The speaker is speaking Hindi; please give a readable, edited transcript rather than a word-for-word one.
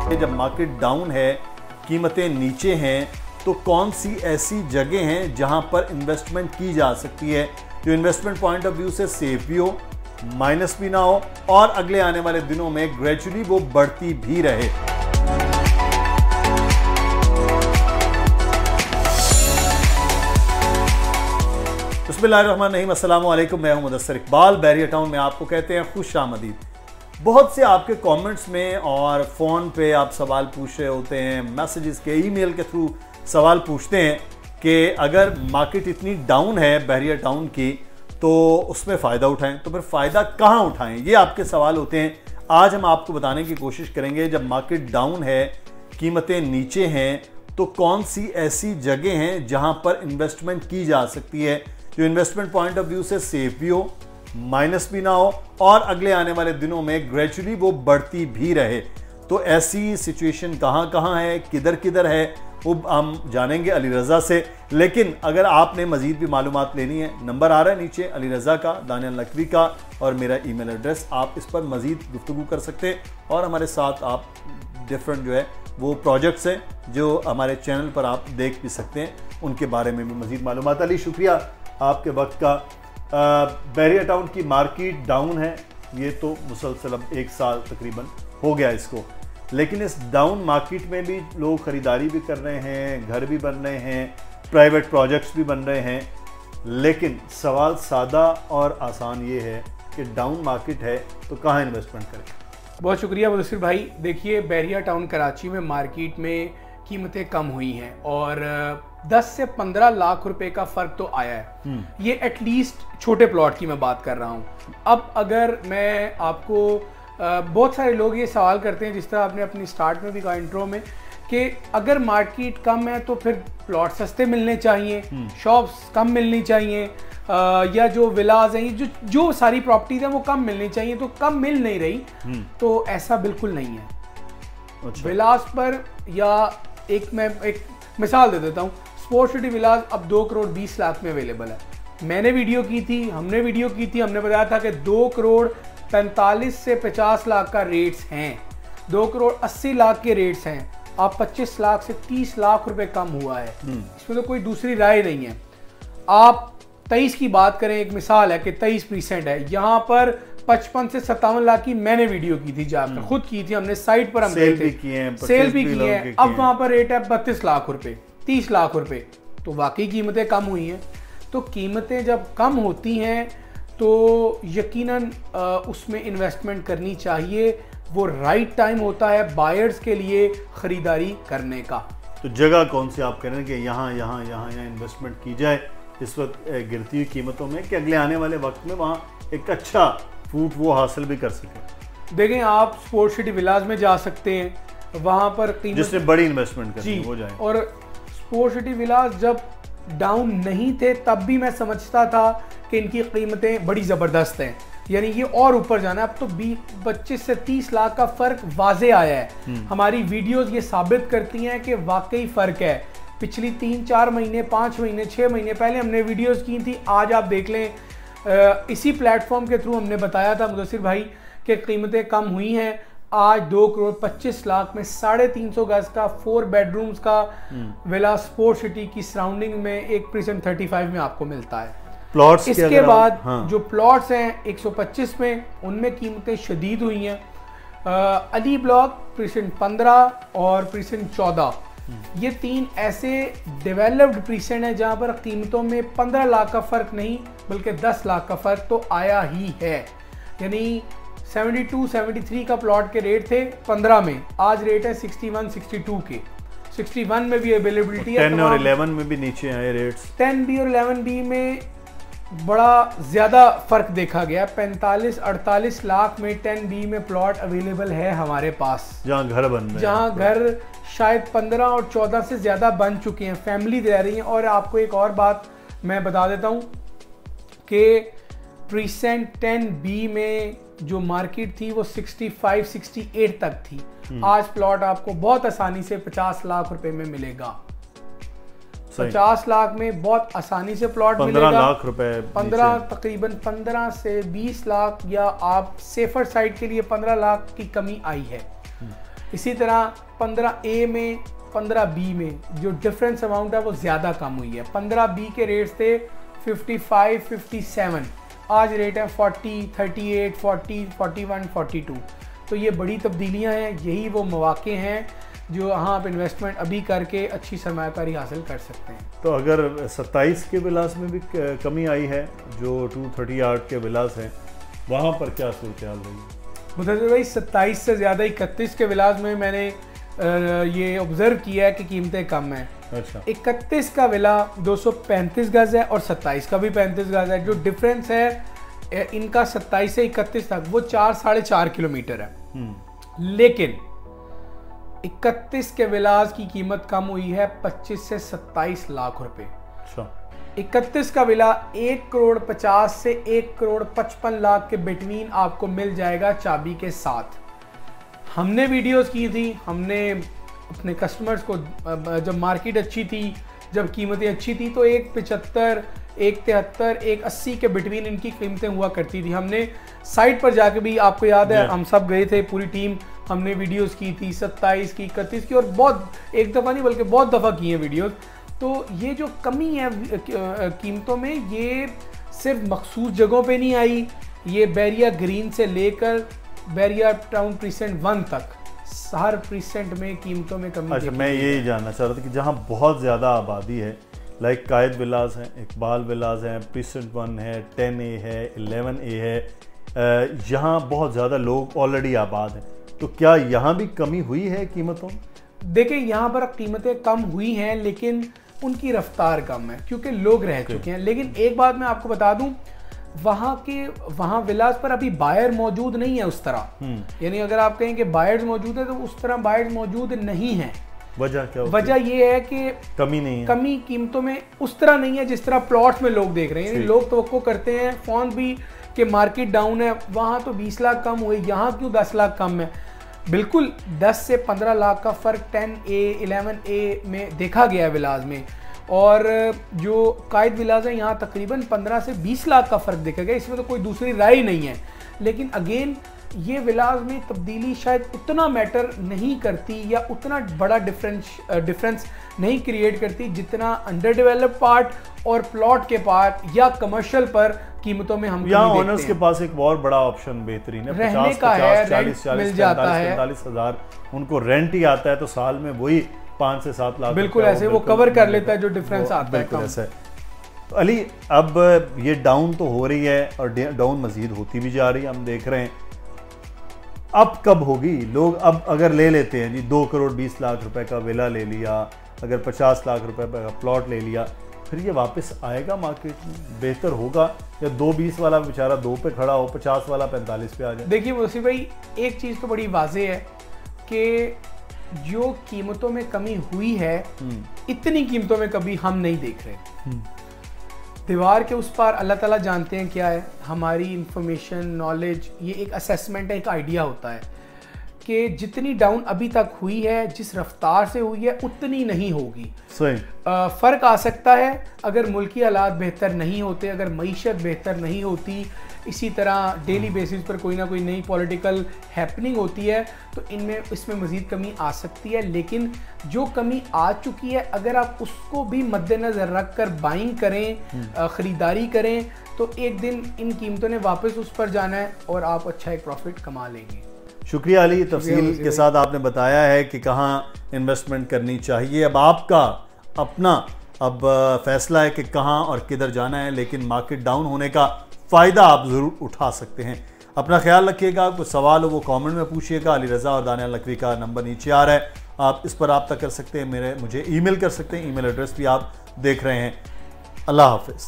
जब मार्केट डाउन है, कीमतें नीचे हैं, तो कौन सी ऐसी जगह हैं जहां पर इन्वेस्टमेंट की जा सकती है जो इन्वेस्टमेंट पॉइंट ऑफ व्यू से सेफ भी हो, माइनस भी ना हो और अगले आने वाले दिनों में ग्रेजुअली वो बढ़ती भी रहे। बिस्मिल्लाहिर्रहमानिर्रहीम, अस्सलाम वालेकुम। मैं हूं मुदस्सिर इकबाल। बैरिया टाउन में आपको कहते हैं खुश आमदीद। बहुत से आपके कमेंट्स में और फ़ोन पे आप सवाल पूछ रहे होते हैं, मैसेजेस के, ईमेल के थ्रू सवाल पूछते हैं कि अगर मार्केट इतनी डाउन है बैरिया टाउन की तो उसमें फ़ायदा उठाएं, तो फिर फ़ायदा कहाँ उठाएं, ये आपके सवाल होते हैं। आज हम आपको बताने की कोशिश करेंगे जब मार्केट डाउन है, कीमतें नीचे हैं, तो कौन सी ऐसी जगह हैं जहाँ पर इन्वेस्टमेंट की जा सकती है जो इन्वेस्टमेंट पॉइंट ऑफ व्यू से सेफ भी हो, माइनस भी ना हो और अगले आने वाले दिनों में ग्रेजुअली वो बढ़ती भी रहे। तो ऐसी सिचुएशन कहाँ कहाँ है, किधर किधर है, वो हम जानेंगे अली रज़ा से। लेकिन अगर आपने मज़ीद भी मालूमात लेनी है, नंबर आ रहा है नीचे अली रज़ा का, दानियल नकवी का और मेरा ईमेल एड्रेस, आप इस पर मज़ीद गुफ्तगू कर सकते हैं और हमारे साथ आप डिफरेंट जो है वो प्रोजेक्ट्स हैं जो हमारे चैनल पर आप देख भी सकते हैं, उनके बारे में भी मज़ीद मालूमात। अली, शुक्रिया आपके वक्त का। बैरिया टाउन की मार्केट डाउन है, ये तो मुसलसल अब 1 साल तकरीबन हो गया इसको, लेकिन इस डाउन मार्केट में भी लोग ख़रीदारी भी कर रहे हैं, घर भी बन रहे हैं, प्राइवेट प्रोजेक्ट्स भी बन रहे हैं। लेकिन सवाल सादा और आसान ये है कि डाउन मार्केट है तो कहाँ इन्वेस्टमेंट करें। बहुत शुक्रिया मुदस्सिर भाई। देखिए, बैरिया टाउन कराची में मार्केट में कीमतें कम हुई हैं और 10 से 15 लाख रुपए का फ़र्क तो आया है। ये एटलीस्ट छोटे प्लॉट की मैं बात कर रहा हूँ। अब अगर मैं आपको बहुत सारे लोग ये सवाल करते हैं, जिस तरह आपने अपनी स्टार्ट में भी कहा इंट्रो में, कि अगर मार्केट कम है तो फिर प्लॉट सस्ते मिलने चाहिए, शॉप्स कम मिलनी चाहिए, या जो विलाज हैं, जो सारी प्रॉपर्टीज हैं वो कम मिलनी चाहिए, तो कम मिल नहीं रही। तो ऐसा बिल्कुल नहीं है। अच्छा। विलास पर या मैं एक मिसाल दे देता हूँ, स्पोर्ट्स सिटी विलास अब 2 करोड़ 20 लाख में अवेलेबल है। मैंने वीडियो की थी, हमने बताया था कि 2 करोड़ 45 से 50 लाख का रेट्स हैं, 2 करोड़ 80 लाख के रेट्स हैं। आप 25 लाख से 30 लाख रुपए कम हुआ है, इसमें तो कोई दूसरी राय नहीं है। आप 23 की बात करें, एक मिसाल है कि 23% है, यहाँ पर 55 से 57 लाख की मैंने वीडियो की थी, जाकर खुद की थी, हमने साइट पर हम सेल भी किए हैं। अब वहाँ पर रेट है 32 लाख रुपए, 30 लाख रुपए। तो वाकई कीमतें कम हुई हैं। तो कीमतें जब कम होती हैं तो यकीनन उसमें इन्वेस्टमेंट करनी चाहिए। वो राइट टाइम होता है बायर्स के लिए ख़रीदारी करने का। तो जगह कौन सी आप कह रहे हैं कि यहाँ इन्वेस्टमेंट की जाए इस वक्त गिरती हुई कीमतों में, कि अगले आने वाले वक्त में वहाँ एक अच्छा फूट वो हासिल भी कर सके? देखें, आप स्पोर्ट्स सिटी विलाज में जा सकते हैं, वहाँ पर कीमत जिससे बड़ी इन्वेस्टमेंट करनी हो जाए। और स्पोर्ट्स सिटी विलाज जब डाउन नहीं थे तब भी मैं समझता था कि इनकी कीमतें बड़ी ज़बरदस्त हैं, यानी ये और ऊपर जाना है। अब तो 25 से 30 लाख का फ़र्क वाजे आया है। हमारी वीडियोस ये साबित करती हैं कि वाकई फ़र्क है। पिछली 3-4 महीने, 5 महीने, 6 महीने पहले हमने वीडियोस की थी। आज आप देख लें, इसी प्लेटफॉर्म के थ्रू हमने बताया था मुदस्सिर भाई कि कीमतें कम हुई हैं। आज 2 करोड़ 25 लाख में 350 गज का 4 बेडरूम्स का विला स्पोर्ट्स सिटी की सराउंडिंग में एक प्रिज्म 35 में आपको मिलता है। प्लॉट्स इसके बाद जो प्लॉट्स हैं 125 में, उनमें कीमतें शदीद हुई हैं। अली ब्लॉक, प्रिज्म 15 और प्रिज्म 14, ये 3 ऐसे डेवलप्ड प्रीसेंट हैं जहां पर कीमतों में 15 लाख का फ़र्क नहीं बल्कि 10 लाख का फ़र्क तो आया ही है। यानी 72-73 का प्लॉट के रेट थे 15 में, आज रेट है 61-62 के। 61 में भी अवेलेबिलिटी है, 10 और 11 में भी नीचे आए रेट्स। 10B और 11B में बड़ा ज़्यादा फ़र्क देखा गया। 45-48 लाख में 10B में प्लॉट अवेलेबल है हमारे पास, जहाँ घर बन रहे हैं, जहाँ घर शायद 15 और 14 से ज़्यादा बन चुके हैं, फैमिली रह रही हैं। और आपको एक और बात मैं बता देता हूँ कि प्रीसेंट 10B में जो मार्केट थी वो 65-68 तक थी। आज प्लॉट आपको बहुत आसानी से 50 लाख रुपए में मिलेगा। 50 लाख में बहुत आसानी से प्लॉट मिलेगा। 15 लाख रुपए, 15 तकरीबन 15 से 20 लाख, या आप सेफर साइड के लिए 15 लाख की कमी आई है। इसी तरह 15A में 15B में जो डिफरेंस अमाउंट है वो ज़्यादा कम हुई है। 15B के रेट्स थे 55, 57, आज रेट है 40, 38, 40, 41, 42। तो ये बड़ी तब्दीलियां हैं, यही वो मौके हैं जो यहाँ आप इन्वेस्टमेंट अभी करके अच्छी सरमायाकारी हासिल कर सकते हैं। तो अगर 27 के विलास में भी कमी आई है, जो 238 के विलास हैं, वहाँ पर क्या सूरत हाल रही है? मुदस्सिर भाई 27 से ज़्यादा 31 के विलास में मैंने ये ऑब्जर्व किया है कि कीमतें कम हैं। अच्छा। 31 का विला 235 गज है और 27 का भी 35 गज है। जो डिफरेंस है इनका 27 से 31 तक वो 4-4.5 किलोमीटर है। लेकिन 31 के विलास की कीमत कम हुई है 25 से 27 लाख रुपए। अच्छा। 31 का विला 1,50,00,000 से 1,55,00,000 के बिटवीन आपको मिल जाएगा चाबी के साथ। हमने वीडियोस की थी, हमने अपने कस्टमर्स को जब मार्केट अच्छी थी, जब कीमतें अच्छी थी तो 1,75, 1,73, 1,80 के बिटवीन इनकी कीमतें हुआ करती थी। हमने साइट पर जाके भी, आपको याद है, हम सब गए थे, पूरी टीम, हमने वीडियोस की थी 27 की, 31 की, और बहुत, एक दफ़ा नहीं बल्कि बहुत दफ़ा की हैं वीडियोस। तो ये जो कमी है कीमतों में, ये सिर्फ मखसूस जगहों पे नहीं आई, ये बैरिया ग्रीन से लेकर बैरिया टाउन प्रीसेंट 1 तक हर प्रीसेंट में कीमतों में कमी। अच्छा, मैं यही जानना चाह रहा था कि जहाँ बहुत ज़्यादा आबादी है, लाइक कायद विलास हैं, इकबाल विलास हैं, प्रीसेंट 1 है, 10A है, 11A है, यहाँ बहुत ज़्यादा लोग ऑलरेडी आबाद हैं, तो क्या यहाँ भी कमी हुई है कीमतों में? देखिए, यहाँ पर कीमतें कम हुई हैं लेकिन उनकी रफ्तार कम है क्योंकि लोग रह चुके हैं। लेकिन एक बात मैं आपको बता दूं, वहाँ विलास पर अभी बायर मौजूद नहीं है उस तरह। यानी अगर आप कहें कि बायर्स मौजूद है तो उस तरह बायर्स मौजूद नहीं है। वजह क्या? वजह ये है कि कमी नहीं है, कमी कीमतों में उस तरह नहीं है जिस तरह प्लॉट्स में लोग देख रहे हैं। लोग तवक्को करते हैं फोन भी कि मार्केट डाउन है, वहाँ तो 20 लाख कम हुई, यहाँ क्यों 10 लाख कम है? बिल्कुल 10 से 15 लाख का फ़र्क 10A 11A में देखा गया है विलास में, और जो कायद विलास है यहाँ तकरीबन 15 से 20 लाख का फ़र्क देखा गया। इसमें तो कोई दूसरी राय ही नहीं है। लेकिन अगेन ये विलास में तब्दीली शायद उतना मैटर नहीं करती या उतना बड़ा डिफरेंस नहीं क्रिएट करती जितना अंडर डेवलप्ड पार्ट और प्लॉट के पार्ट या कमर्शियल पर कीमतों में हम यहाँ ओनर्स के पास एक बहुत बड़ा ऑप्शन बेहतरीन है, रहने का है, रेंट मिल जाता है, 45 हज़ार उनको रेंट ही आता है, तो साल में वही 5 से 7 लाख बिल्कुल ऐसे वो कवर कर लेता है जो डिफरेंस आता है। बिल्कुल ऐसा है। तो अली, अब ये डाउन तो हो रही है और डाउन मजीद होती भी जा रही है, हम देख रहे हैं। अब कब होगी? लोग अब अगर ले लेते हैं जी 2 करोड़ 20 लाख रुपए का विला ले लिया, अगर 50 लाख रुपए का प्लॉट ले लिया, फिर ये वापस आएगा मार्केट में? बेहतर होगा या 2.20 वाला बेचारा 2 पे खड़ा हो, 50 वाला 45 पे आ जाए? देखिए मुसीब भाई, एक चीज़ तो बड़ी वाज़ेह है कि जो कीमतों में कमी हुई है, इतनी कीमतों में कभी हम नहीं देख रहे। दीवार के उस पार अल्लाह ताला जानते हैं क्या है। हमारी इंफॉर्मेशन, नॉलेज, ये एक असेसमेंट है, एक आइडिया होता है कि जितनी डाउन अभी तक हुई है, जिस रफ्तार से हुई है, उतनी नहीं होगी। सही फ़र्क आ सकता है अगर मुल्की हालात बेहतर नहीं होते, अगर मईशत बेहतर नहीं होती, इसी तरह डेली बेसिस पर कोई ना कोई नई पॉलिटिकल हैपनिंग होती है, तो इसमें मज़ीद कमी आ सकती है। लेकिन जो कमी आ चुकी है, अगर आप उसको भी मद्देनज़र रख कर बाइंग करें, ख़रीदारी करें, तो एक दिन इन कीमतों ने वापस उस पर जाना है और आप अच्छा एक प्रॉफिट कमा लेंगे। शुक्रिया अली, तफसील के साथ आपने बताया है कि कहाँ इन्वेस्टमेंट करनी चाहिए। अब आपका अपना फैसला है कि कहाँ और किधर जाना है, लेकिन मार्केट डाउन होने का फ़ायदा आप ज़रूर उठा सकते हैं। अपना ख्याल रखिएगा। कुछ सवाल हो वो कमेंट में पूछिएगा। अली रज़ा और दानियाल नकवी का नंबर नीचे आ रहा है, आप इस पर रब्ता कर सकते हैं। मुझे ईमेल कर सकते हैं, ईमेल एड्रेस भी आप देख रहे हैं। अल्लाह हाफ़िज़।